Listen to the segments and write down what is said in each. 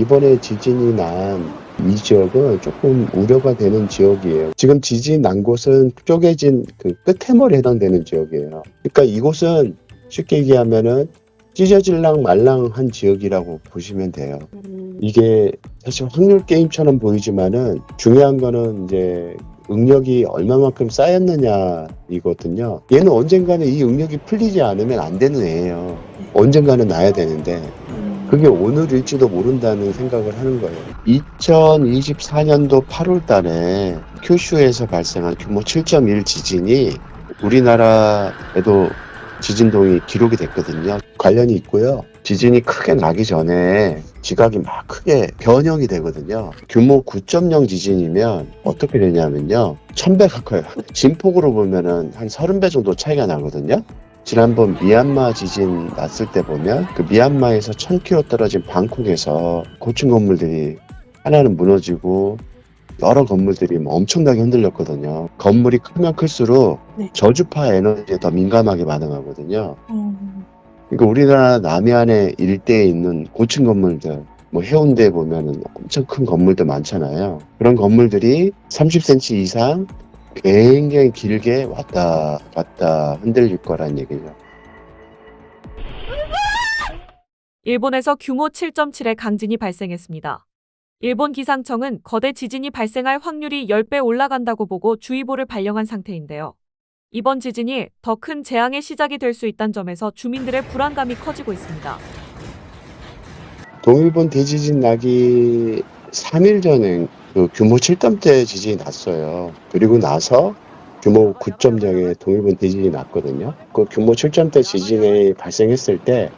이번에 지진이 난 이 지역은 조금 우려가 되는 지역이에요. 지금 지진 난 곳은 쪼개진 그 끝에머리 해당되는 지역이에요. 그러니까 이곳은 쉽게 얘기하면은 찢어질랑 말랑한 지역이라고 보시면 돼요. 이게 사실 확률 게임처럼 보이지만은 중요한 거는 이제 응력이 얼마만큼 쌓였느냐이거든요. 얘는 언젠가는 이 응력이 풀리지 않으면 안 되는 애예요. 언젠가는 나야 되는데 그게 오늘일지도 모른다는 생각을 하는 거예요. 2024년도 8월 달에 큐슈에서 발생한 규모 7.1 지진이 우리나라에도 지진동이 기록이 됐거든요. 관련이 있고요. 지진이 크게 나기 전에 지각이 막 크게 변형이 되거든요. 규모 9.0 지진이면 어떻게 되냐면요. 1000배 가까워요. 진폭으로 보면은 한 30배 정도 차이가 나거든요. 지난번 미얀마 지진 났을 때 보면 그 미얀마에서 1000km 떨어진 방콕에서 고층 건물들이 하나는 무너지고 여러 건물들이 뭐 엄청나게 흔들렸거든요. 건물이 크면 클수록 네. 저주파 에너지에 더 민감하게 반응하거든요. 그러니까 우리나라 남해안의 일대에 있는 고층 건물들, 뭐 해운대에 보면은 엄청 큰 건물들 많잖아요. 그런 건물들이 30cm 이상 굉장히 길게 왔다 갔다 흔들릴 거란 얘기죠. 일본에서 규모 7.7의 강진이 발생했습니다. 일본 기상청은 거대 지진이 발생할 확률이 10배 올라간다고 보고 주의보를 발령한 상태인데요. 이번 지진이 더 큰 재앙의 시작이 될 수 있다는 점에서 주민들의 불안감이 커지고 있습니다. 동일본 대지진 나기 3일 전에 그 규모 7.0대 지진이 났어요. 그리고 나서 규모 9.0의 동일본 대지진이 났거든요. 그 규모 7.0대 지진이 발생했을 때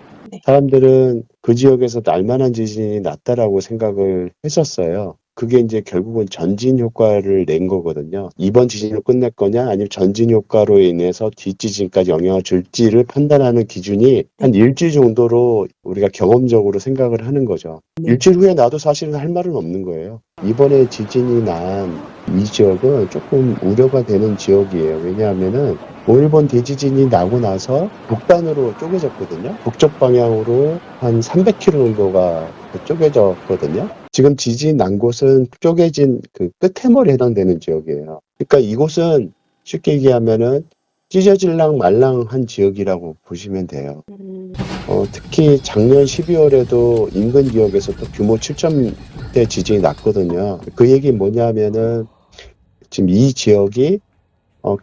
사람들은 그 지역에서 날만한 지진이 났다라고 생각을 했었어요. 그게 이제 결국은 전진 효과를 낸 거거든요. 이번 지진으로 끝낼 거냐 아니면 전진 효과로 인해서 뒷지진까지 영향을 줄지를 판단하는 기준이 한 일주일 정도로 우리가 경험적으로 생각을 하는 거죠. 일주일 후에 나도 사실은 할 말은 없는 거예요. 이번에 지진이 난 이 지역은 조금 우려가 되는 지역이에요. 왜냐하면은 동일본 대지진이 나고 나서 북단으로 쪼개졌거든요. 북쪽 방향으로 한 300km 정도가 쪼개졌거든요. 지금 지진 난 곳은 쪼개진 그 끝에머리에 해당되는 지역이에요. 그러니까 이곳은 쉽게 얘기하면은 찢어질랑 말랑한 지역이라고 보시면 돼요. 특히 작년 12월에도 인근 지역에서 또 규모 7.대 지진이 났거든요. 그 얘기 뭐냐면은 지금 이 지역이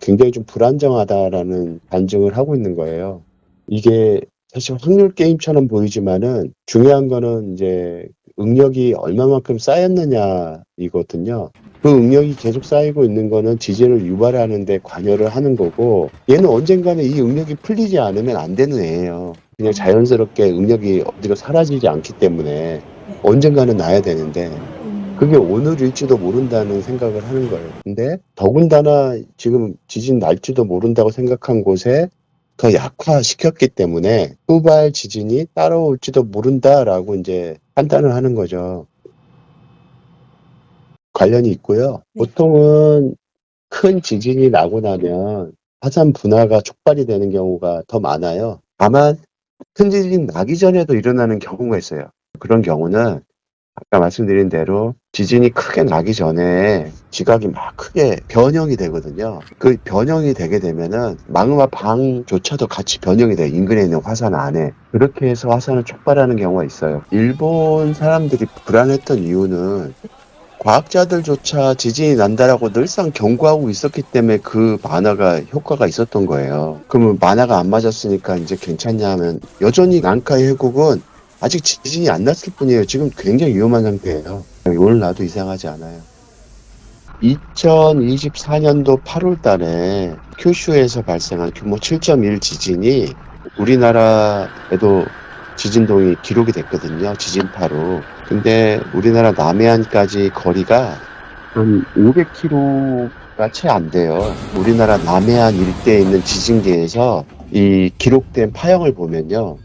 굉장히 좀 불안정하다라는 반증을 하고 있는 거예요. 이게 사실 확률 게임처럼 보이지만은 중요한 거는 이제 응력이 얼마만큼 쌓였느냐이거든요. 그 응력이 계속 쌓이고 있는 거는 지진을 유발하는 데 관여를 하는 거고 얘는 언젠가는 이 응력이 풀리지 않으면 안 되는 애예요. 그냥 자연스럽게 응력이 어디로 사라지지 않기 때문에 언젠가는 나야 되는데 그게 오늘일지도 모른다는 생각을 하는 거예요. 근데 더군다나 지금 지진 날지도 모른다고 생각한 곳에 더 약화시켰기 때문에 후발 지진이 따라올지도 모른다라고 이제 판단을 하는 거죠. 관련이 있고요. 보통은 큰 지진이 나고 나면 화산 분화가 촉발이 되는 경우가 더 많아요. 다만 큰 지진 나기 전에도 일어나는 경우가 있어요. 그런 경우는 아까 말씀드린 대로 지진이 크게 나기 전에 지각이 막 크게 변형이 되거든요. 그 변형이 되게 되면은 마그마 방조차도 같이 변형이 돼요. 인근에 있는 화산 안에. 그렇게 해서 화산을 촉발하는 경우가 있어요. 일본 사람들이 불안했던 이유는 과학자들조차 지진이 난다라고 늘상 경고하고 있었기 때문에 그 만화가 효과가 있었던 거예요. 그러면 만화가 안 맞았으니까 이제 괜찮냐 하면 여전히 난카이 해국은 아직 지진이 안 났을 뿐이에요. 지금 굉장히 위험한 상태예요. 오늘 나도 이상하지 않아요. 2024년도 8월 달에 큐슈에서 발생한 규모 7.1 지진이 우리나라에도 지진동이 기록이 됐거든요. 지진파로. 근데 우리나라 남해안까지 거리가 한 500km가 채 안 돼요. 우리나라 남해안 일대에 있는 지진계에서 이 기록된 파형을 보면요.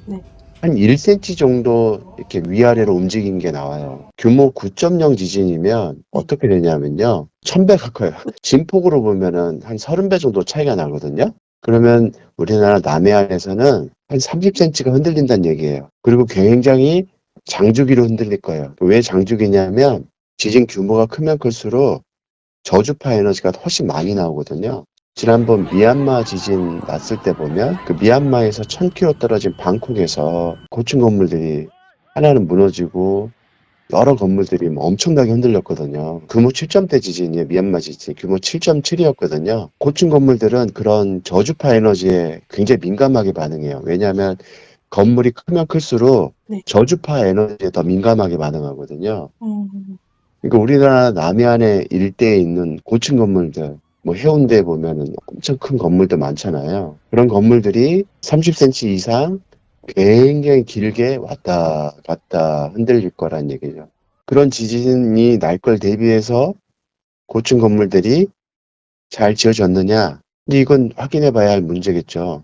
한 1cm 정도 이렇게 위아래로 움직인 게 나와요. 규모 9.0 지진이면 어떻게 되냐면요. 1000배 가까워요. 진폭으로 보면은 한 30배 정도 차이가 나거든요. 그러면 우리나라 남해안에서는 한 30cm가 흔들린다는 얘기예요. 그리고 굉장히 장주기로 흔들릴 거예요. 왜 장주기냐면 지진 규모가 크면 클수록 저주파 에너지가 훨씬 많이 나오거든요. 지난번 미얀마 지진 났을 때 보면 그 미얀마에서 1000km 떨어진 방콕에서 고층 건물들이 하나는 무너지고 여러 건물들이 뭐 엄청나게 흔들렸거든요. 규모 7점대 지진이에요. 미얀마 지진 규모 7.7이었거든요. 고층 건물들은 그런 저주파 에너지에 굉장히 민감하게 반응해요. 왜냐하면 건물이 크면 클수록 네. 저주파 에너지에 더 민감하게 반응하거든요. 음, 그러니까 우리나라 남해안에 일대에 있는 고층 건물들, 뭐 해운대에 보면은 엄청 큰 건물들 많잖아요. 그런 건물들이 30cm 이상 굉장히 길게 왔다 갔다 흔들릴 거란 얘기죠. 그런 지진이 날 걸 대비해서 고층 건물들이 잘 지어졌느냐? 근데 이건 확인해 봐야 할 문제겠죠.